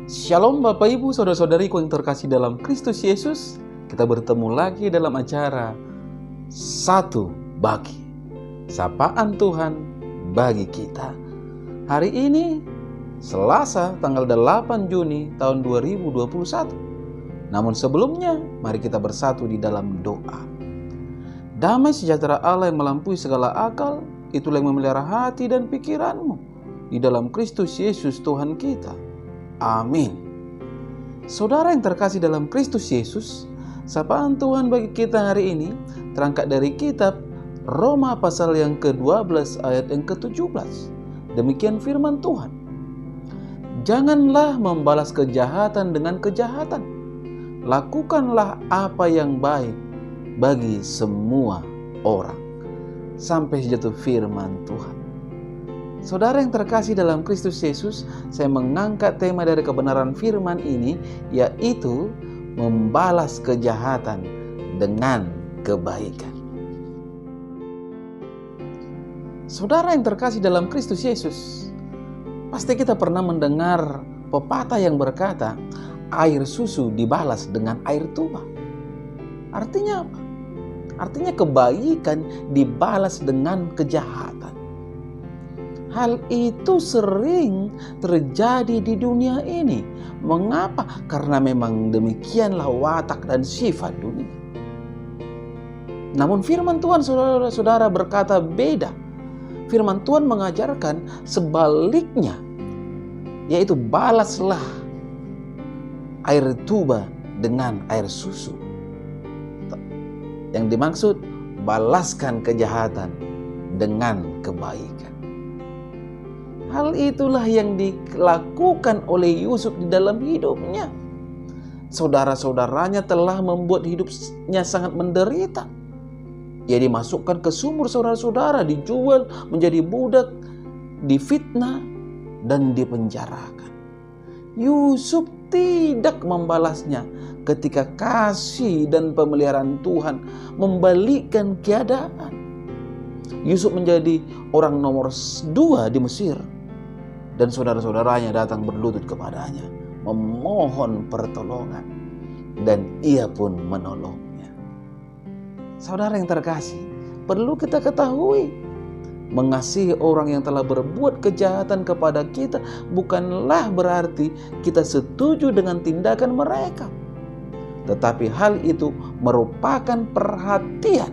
Shalom Bapak Ibu Saudara-saudariku yang terkasih dalam Kristus Yesus. Kita bertemu lagi dalam acara Satu Bagi, sapaan Tuhan bagi kita. Hari ini Selasa tanggal 8 Juni tahun 2021. Namun sebelumnya mari kita bersatu di dalam doa. Damai sejahtera Allah yang melampaui segala akal, itulah yang memelihara hati dan pikiranmu di dalam Kristus Yesus Tuhan kita. Amin. Saudara yang terkasih dalam Kristus Yesus, sapaan Tuhan bagi kita hari ini terangkat dari kitab Roma pasal yang ke-12 ayat yang ke-17. Demikian firman Tuhan. Janganlah membalas kejahatan dengan kejahatan. Lakukanlah apa yang baik bagi semua orang. Sampai jatuh firman Tuhan. Saudara yang terkasih dalam Kristus Yesus, saya mengangkat tema dari kebenaran firman ini, yaitu membalas kejahatan dengan kebaikan. Saudara yang terkasih dalam Kristus Yesus, pasti kita pernah mendengar pepatah yang berkata, air susu dibalas dengan air tuba. Artinya apa? Artinya kebaikan dibalas dengan kejahatan. Hal itu sering terjadi di dunia ini. Mengapa? Karena memang demikianlah watak dan sifat dunia. Namun firman Tuhan saudara-saudara berkata beda. Firman Tuhan mengajarkan sebaliknya, yaitu balaslah air tuba dengan air susu. Yang dimaksud, balaskan kejahatan dengan kebaikan. Hal itulah yang dilakukan oleh Yusuf di dalam hidupnya. Saudara-saudaranya telah membuat hidupnya sangat menderita. Ia dimasukkan ke sumur saudara-saudara, dijual menjadi budak, difitnah, dan dipenjarakan. Yusuf tidak membalasnya ketika kasih dan pemeliharaan Tuhan membalikkan keadaan. Yusuf menjadi orang nomor 2 di Mesir. Dan saudara-saudaranya datang berlutut kepadanya, memohon pertolongan. Dan ia pun menolongnya. Saudara yang terkasih, perlu kita ketahui, mengasihi orang yang telah berbuat kejahatan kepada kita bukanlah berarti kita setuju dengan tindakan mereka. Tetapi hal itu merupakan perhatian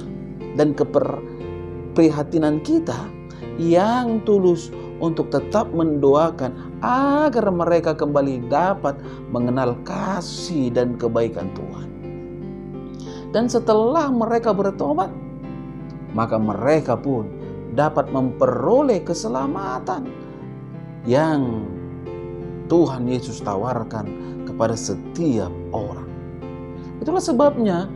dan keprihatinan kita yang tulus untuk tetap mendoakan agar mereka kembali dapat mengenal kasih dan kebaikan Tuhan. Dan setelah mereka bertobat, maka mereka pun dapat memperoleh keselamatan yang Tuhan Yesus tawarkan kepada setiap orang. Itulah sebabnya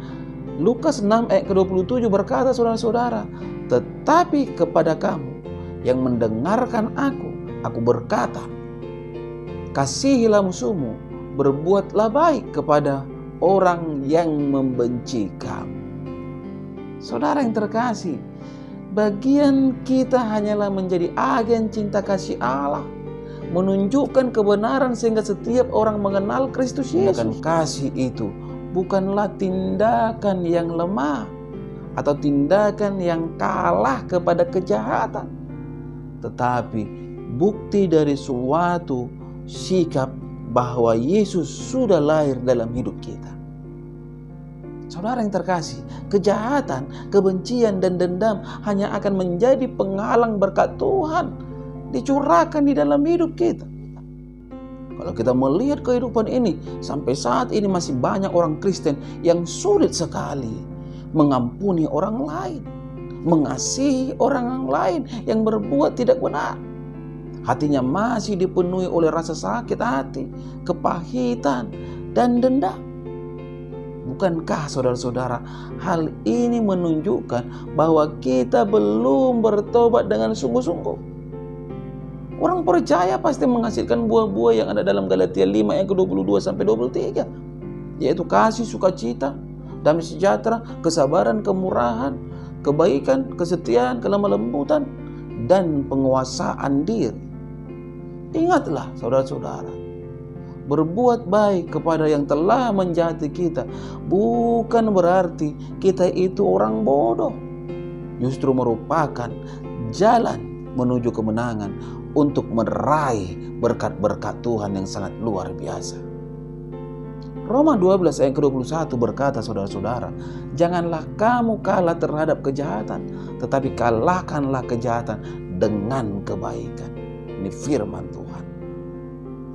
Lukas 6 ayat ke-27 berkata, saudara-saudara, tetapi kepada kamu yang mendengarkan aku berkata, kasihilah musuhmu, berbuatlah baik kepada orang yang membenci kamu. Saudara yang terkasih, bagian kita hanyalah menjadi agen cinta kasih Allah, menunjukkan kebenaran sehingga setiap orang mengenal Kristus Yesus. Tindakan kasih itu bukanlah tindakan yang lemah atau tindakan yang kalah kepada kejahatan, tetapi bukti dari suatu sikap bahwa Yesus sudah lahir dalam hidup kita. Saudara yang terkasih, kejahatan, kebencian, dan dendam hanya akan menjadi penghalang berkat Tuhan dicurahkan di dalam hidup kita. Kalau kita melihat kehidupan ini, sampai saat ini masih banyak orang Kristen yang sulit sekali mengampuni orang lain, mengasihi orang lain yang berbuat tidak benar. Hatinya masih dipenuhi oleh rasa sakit hati, kepahitan, dan dendam. Bukankah saudara-saudara, hal ini menunjukkan bahwa kita belum bertobat dengan sungguh-sungguh? Orang percaya pasti menghasilkan buah-buah yang ada dalam Galatia 5 ayat ke-22 sampai 23, yaitu kasih, sukacita, damai sejahtera, kesabaran, kemurahan, kebaikan, kesetiaan, kelemah lembutan, dan penguasaan diri. Ingatlah saudara-saudara, berbuat baik kepada yang telah menjati kita bukan berarti kita itu orang bodoh. Justru merupakan jalan menuju kemenangan untuk meraih berkat-berkat Tuhan yang sangat luar biasa. Roma 12 ayat ke-21 berkata, saudara-saudara, janganlah kamu kalah terhadap kejahatan, tetapi kalahkanlah kejahatan dengan kebaikan. Ini firman Tuhan.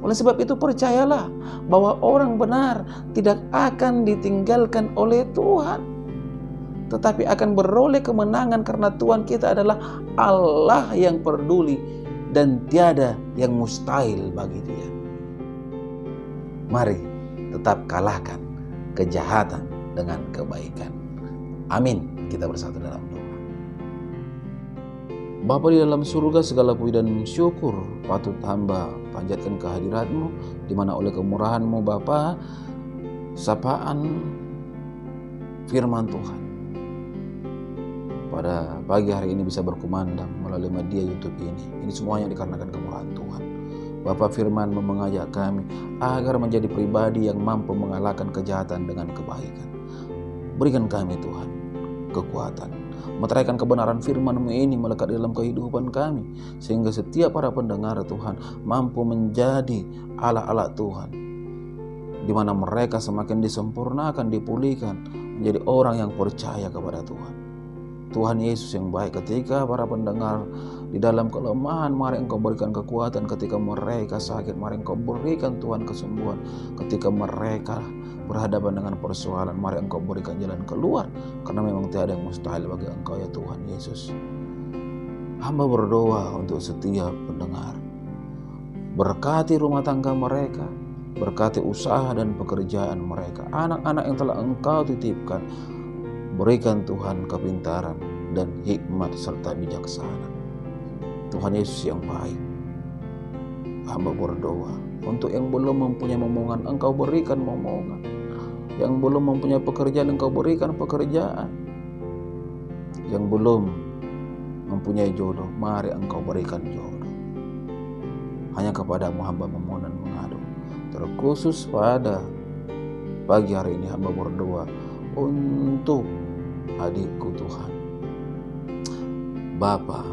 Oleh sebab itu percayalah bahwa orang benar tidak akan ditinggalkan oleh Tuhan, tetapi akan beroleh kemenangan karena Tuhan kita adalah Allah yang peduli dan tiada yang mustahil bagi Dia. Mari tetap kalahkan kejahatan dengan kebaikan. Amin. Kita bersatu dalam doa. Bapa di dalam surga, segala puji dan syukur patut hamba panjatkan kehadirat-Mu, di mana oleh kemurahan-Mu Bapa, sapaan firman Tuhan pada pagi hari ini bisa berkumandang melalui media YouTube ini. Ini semuanya dikarenakan kemurahan Tuhan. Bapa, firman mengajak kami agar menjadi pribadi yang mampu mengalahkan kejahatan dengan kebaikan. Berikan kami Tuhan kekuatan, meteraikan kebenaran firman-Mu ini melekat dalam kehidupan kami, sehingga setiap para pendengar Tuhan mampu menjadi alat-alat Tuhan, di mana mereka semakin disempurnakan, dipulihkan, menjadi orang yang percaya kepada Tuhan. Tuhan Yesus yang baik, ketika para pendengar di dalam kelemahan, mari Engkau berikan kekuatan. Ketika mereka sakit, mari Engkau berikan Tuhan kesembuhan. Ketika mereka berhadapan dengan persoalan, mari Engkau berikan jalan keluar, karena memang tiada yang mustahil bagi Engkau ya Tuhan Yesus. Hamba berdoa untuk setiap pendengar. Berkati rumah tangga mereka, berkati usaha dan pekerjaan mereka, anak-anak yang telah Engkau titipkan. Berikan Tuhan kepintaran dan hikmat serta bijaksana. Tuhan Yesus yang baik, hamba berdoa untuk yang belum mempunyai momongan, Engkau berikan momongan. Yang belum mempunyai pekerjaan, Engkau berikan pekerjaan. Yang belum mempunyai jodoh, mari Engkau berikan jodoh. Hanya kepadamu hamba memohon dan mengadu. Terkhusus pada pagi hari ini hamba berdoa untuk adikku Tuhan, Bapak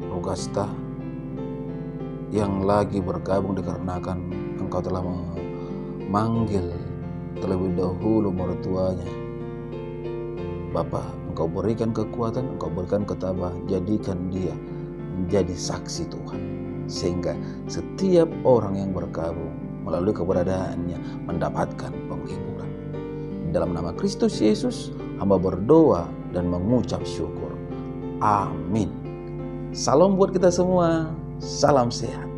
Rogasta, yang lagi bergabung dikarenakan Engkau telah memanggil terlebih dahulu mertuanya. Bapak, Engkau berikan kekuatan, Engkau berikan ketabahan, jadikan dia menjadi saksi Tuhan, sehingga setiap orang yang bergabung melalui keberadaannya mendapatkan penghiburan. Dalam nama Kristus Yesus, hamba berdoa dan mengucap syukur. Amin. Salam buat kita semua. Salam sehat.